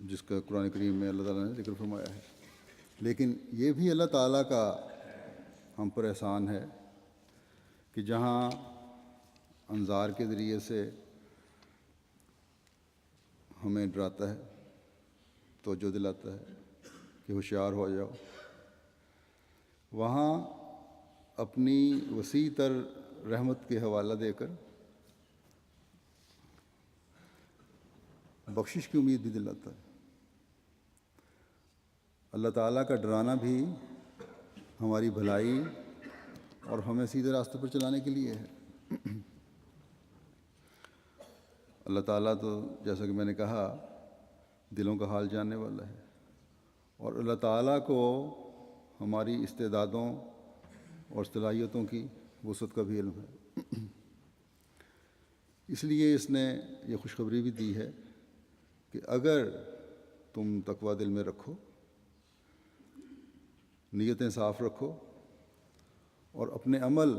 جس کا قرآن کریم میں اللہ تعالیٰ نے ذکر فرمایا ہے۔ لیکن یہ بھی اللہ تعالیٰ کا ہم پر احسان ہے کہ جہاں انظار کے ذریعے سے ہمیں ڈراتا ہے، توجہ دلاتا ہے کہ ہوشیار ہو جاؤ، وہاں اپنی وسیع تر رحمت کے حوالہ دے کر بخشش کی امید بھی دلاتا ہے۔ اللہ تعالیٰ کا ڈرانا بھی ہماری بھلائی اور ہمیں سیدھے راستے پر چلانے کے لیے ہے۔ اللہ تعالیٰ تو جیسا کہ میں نے کہا دلوں کا حال جاننے والا ہے، اور اللہ تعالیٰ کو ہماری استعدادوں اور صلاحیتوں کی وسعت کا بھی علم ہے۔ اس لیے اس نے یہ خوشخبری بھی دی ہے کہ اگر تم تقویٰ دل میں رکھو، نیتیں صاف رکھو اور اپنے عمل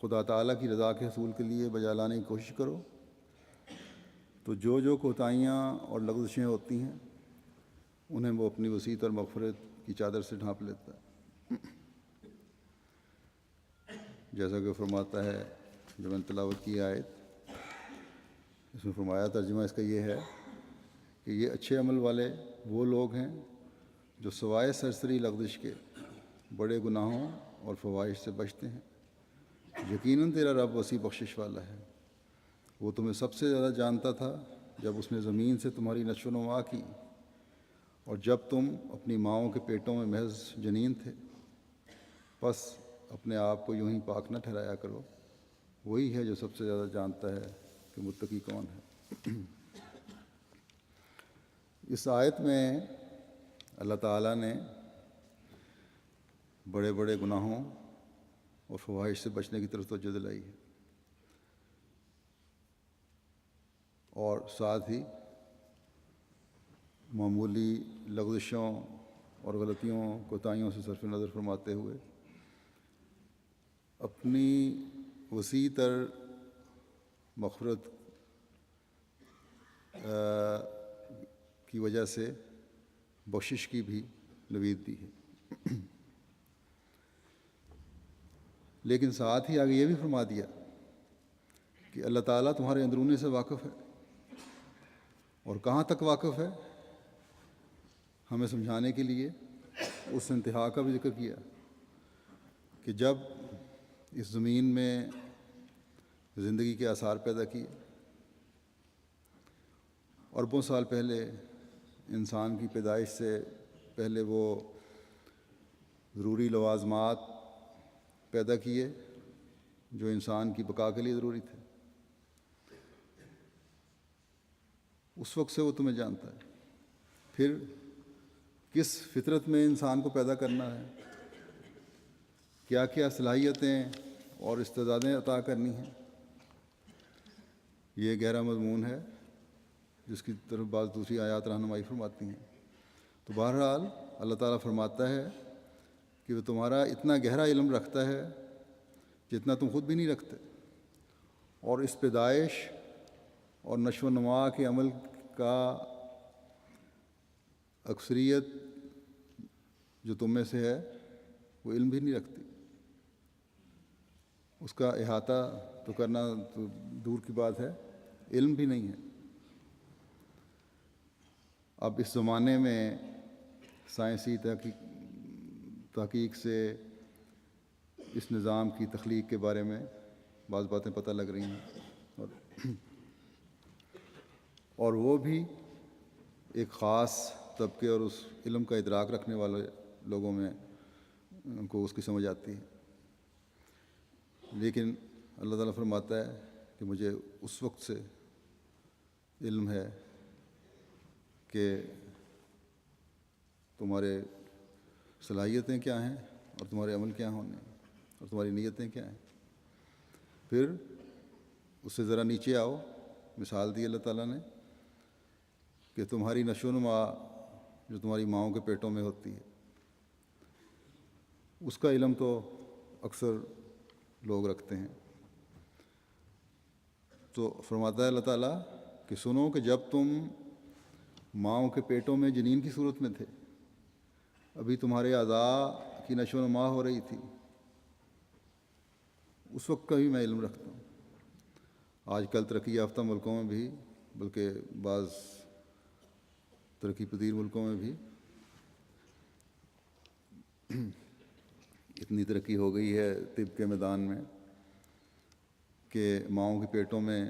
خدا تعالیٰ کی رضا کے حصول کے لیے بجا لانے کی کوشش کرو، تو جو کوتاہیاں اور لغزشیں ہوتی ہیں انہیں وہ اپنی وسیع اور مغفرت کی چادر سے ڈھانپ لیتا ہے۔ جیسا کہ فرماتا ہے، جو میں نے تلاوت کی آیت، اس میں فرمایا، ترجمہ اس کا یہ ہے کہ یہ اچھے عمل والے وہ لوگ ہیں جو سوائے سرسری لغزش کے بڑے گناہوں اور فواحش سے بچتے ہیں۔ یقیناً تیرا رب وسیع بخشش والا ہے، وہ تمہیں سب سے زیادہ جانتا تھا جب اس نے زمین سے تمہاری نشو و نما کی، اور جب تم اپنی ماؤں کے پیٹوں میں محض جنین تھے، پس اپنے آپ کو یوں ہی پاک نہ ٹھہرایا کرو، وہی ہے جو سب سے زیادہ جانتا ہے کہ متقی کون ہے۔ اس آیت میں اللہ تعالیٰ نے بڑے بڑے گناہوں اور فواحش سے بچنے کی طرف توجہ دلائی ہے، اور ساتھ ہی معمولی لغزشوں اور غلطیوں کوتاہیوں سے صرف نظر فرماتے ہوئے اپنی وسیع تر مغفرت کی وجہ سے بخشش کی بھی نوید دی ہے۔ لیکن ساتھ ہی آگے یہ بھی فرما دیا کہ اللہ تعالیٰ تمہارے اندرونی سے واقف ہے، اور کہاں تک واقف ہے ہمیں سمجھانے کے لیے اس انتہا کا بھی ذکر کیا کہ جب اس زمین میں زندگی کے آثار پیدا کیے، اربوں سال پہلے انسان کی پیدائش سے پہلے وہ ضروری لوازمات پیدا کیے جو انسان کی بقا کے لیے ضروری تھے، اس وقت سے وہ تمہیں جانتا ہے۔ پھر کس فطرت میں انسان کو پیدا کرنا ہے، کیا کیا صلاحیتیں اور استعدادیں عطا کرنی ہیں، یہ گہرا مضمون ہے جس کی طرف بعض دوسری آیات رہنمائی فرماتی ہیں۔ تو بہرحال اللہ تعالیٰ فرماتا ہے کہ وہ تمہارا اتنا گہرا علم رکھتا ہے جتنا تم خود بھی نہیں رکھتے، اور اس پیدائش اور نشو و نما کے عمل کا اکثریت جو تم میں سے ہے وہ علم بھی نہیں رکھتی، اس کا احاطہ تو کرنا تو دور کی بات ہے، علم بھی نہیں ہے۔ اب اس زمانے میں سائنسی تحقیق سے اس نظام کی تخلیق کے بارے میں بعض باتیں پتہ لگ رہی ہیں، اور وہ بھی ایک خاص طبقے اور اس علم کا ادراک رکھنے والے لوگوں میں کو اس کی سمجھ آتی ہے۔ لیکن اللہ تعالیٰ فرماتا ہے کہ مجھے اس وقت سے علم ہے کہ تمہارے صلاحیتیں کیا ہیں اور تمہارے عمل کیا ہونے ہیں اور تمہاری نیتیں کیا ہیں۔ پھر اس سے ذرا نیچے آؤ، مثال دی اللہ تعالیٰ نے کہ تمہاری نشو و نما جو تمہاری ماؤں کے پیٹوں میں ہوتی ہے، اس کا علم تو اکثر لوگ رکھتے ہیں۔ تو فرماتا ہے اللہ تعالیٰ کہ سنو کہ جب تم ماؤں کے پیٹوں میں جنین کی صورت میں تھے، ابھی تمہارے اعضاء کی نشو و نما ہو رہی تھی، اس وقت کا بھی میں علم رکھتا ہوں۔ آج کل ترقی یافتہ ملکوں میں بھی، بلکہ بعض ترقی پذیر ملکوں میں بھی اتنی ترقی ہو گئی ہے طب کے میدان میں کہ ماؤں کے پیٹوں میں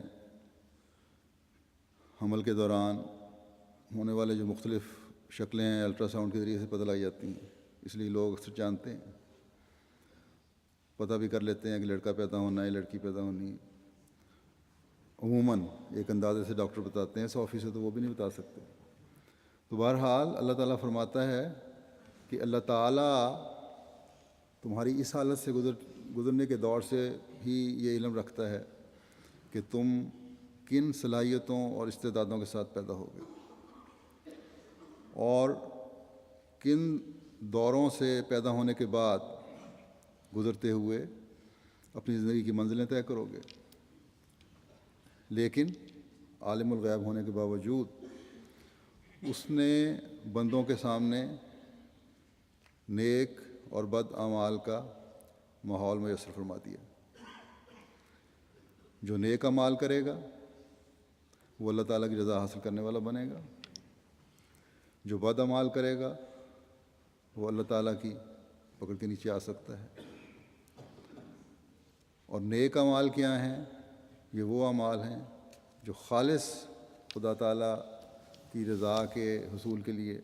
حمل کے دوران ہونے والے جو مختلف شکلیں ہیں الٹرا ساؤنڈ کے ذریعے سے پتہ لگ جاتی ہیں، اس لیے لوگ اکثر جانتے ہیں، پتہ بھی کر لیتے ہیں کہ لڑکا پیدا ہونا ہے، لڑکی پیدا ہونی ہے۔ عموماً ایک اندازے سے ڈاکٹر بتاتے ہیں، 100% تو وہ بھی نہیں بتا سکتے۔ تو بہرحال اللہ تعالیٰ فرماتا ہے کہ اللہ تعالیٰ تمہاری اس حالت سے گزرنے کے دور سے ہی یہ علم رکھتا ہے کہ تم کن صلاحیتوں اور استعدادوں کے ساتھ پیدا ہوگے اور کن دوروں سے پیدا ہونے کے بعد گزرتے ہوئے اپنی زندگی کی منزلیں طے کرو گے۔ لیکن عالم الغیب ہونے کے باوجود اس نے بندوں کے سامنے نیک اور بد اعمال کا ماحول میسر فرما دیا۔ جو نیک اعمال کرے گا وہ اللہ تعالیٰ کی رضا حاصل کرنے والا بنے گا، جو بد اعمال کرے گا وہ اللہ تعالیٰ کی پکڑ کے نیچے آ سکتا ہے۔ اور نیک اعمال کیا ہیں؟ یہ وہ اعمال ہیں جو خالص خدا تعالیٰ کی رضا کے حصول کے لیے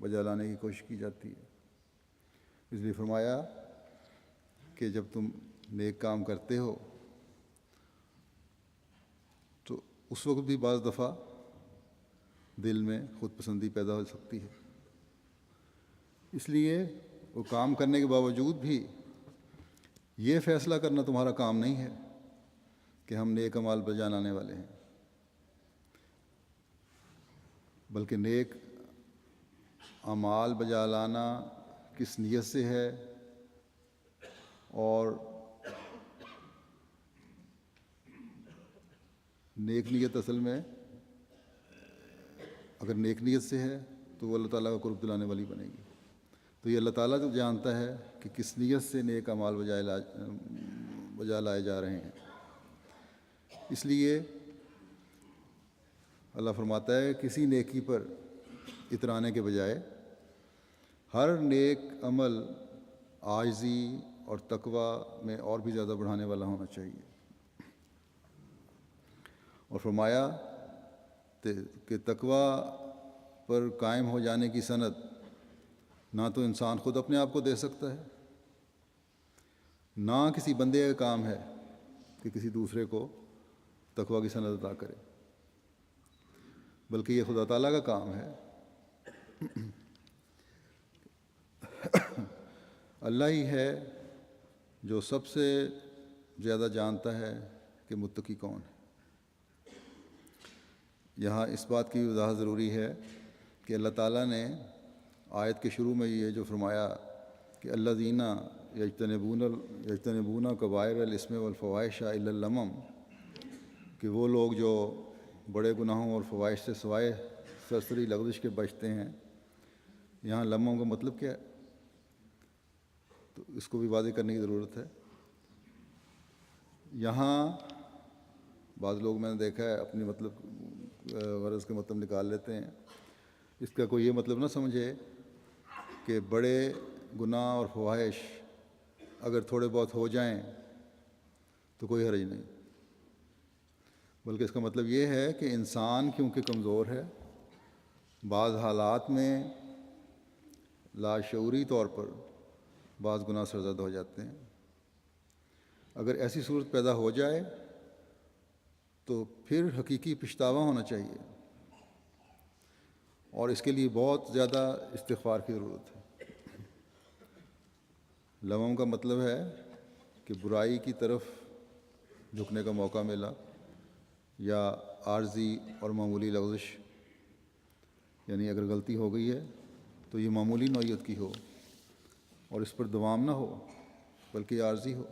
بجا لانے کی کوشش کی جاتی ہے۔ اس لیے فرمایا کہ جب تم نیک کام کرتے ہو تو اس وقت بھی بعض دفعہ دل میں خود پسندی پیدا ہو سکتی ہے، اس لیے وہ کام کرنے کے باوجود بھی یہ فیصلہ کرنا تمہارا کام نہیں ہے کہ ہم نیک اعمال بجا لانے والے ہیں، بلکہ نیک اعمال بجا لانا کس نیت سے ہے اور نیک نیت اصل میں اگر نیک نیت سے ہے تو وہ اللہ تعالیٰ کا قرب دلانے والی بنے گی۔ تو یہ اللہ تعالیٰ تو جانتا ہے کہ کس نیت سے نیک اعمال بجا لائے جا رہے ہیں۔ اس لیے اللہ فرماتا ہے کسی نیکی پر اترانے کے بجائے ہر نیک عمل عاجزی اور تقوی میں اور بھی زیادہ بڑھانے والا ہونا چاہیے۔ اور فرمایا کہ تقوی پر قائم ہو جانے کی سند نہ تو انسان خود اپنے آپ کو دے سکتا ہے، نہ کسی بندے کا کام ہے کہ کسی دوسرے کو تقوی کی سند عطا کرے، بلکہ یہ خدا تعالیٰ کا کام ہے۔ اللہ ہی ہے جو سب سے زیادہ جانتا ہے کہ متقی کون ہے۔ یہاں اس بات کی وضاحت ضروری ہے کہ اللہ تعالیٰ نے آیت کے شروع میں یہ جو فرمایا کہ الذین یجتنبون کبائر الاسم والفواحش الا اللمم، کہ وہ لوگ جو بڑے گناہوں اور فواحش سے سوائے سرسری لغزش کے بچتے ہیں۔ یہاں لمم کا مطلب کیا ہے؟ تو اس کو بھی واضح کرنے کی ضرورت ہے۔ یہاں بعض لوگ میں نے دیکھا ہے اپنی غرض کے مطلب نکال لیتے ہیں۔ اس کا کوئی یہ مطلب نہ سمجھے کہ بڑے گناہ اور فواحش اگر تھوڑے بہت ہو جائیں تو کوئی حرج نہیں، بلکہ اس کا مطلب یہ ہے کہ انسان کیونکہ کمزور ہے، بعض حالات میں لاشعوری طور پر بعض گناہ سرزد ہو جاتے ہیں۔ اگر ایسی صورت پیدا ہو جائے تو پھر حقیقی پچھتاوا ہونا چاہیے، اور اس کے لیے بہت زیادہ استغفار کی ضرورت ہے۔ لمم کا مطلب ہے کہ برائی کی طرف جھکنے کا موقع ملا، یا عارضی اور معمولی لغزش، یعنی اگر غلطی ہو گئی ہے تو یہ معمولی نوعیت کی ہو اور اس پر دوام نہ ہو بلکہ عارضی ہو۔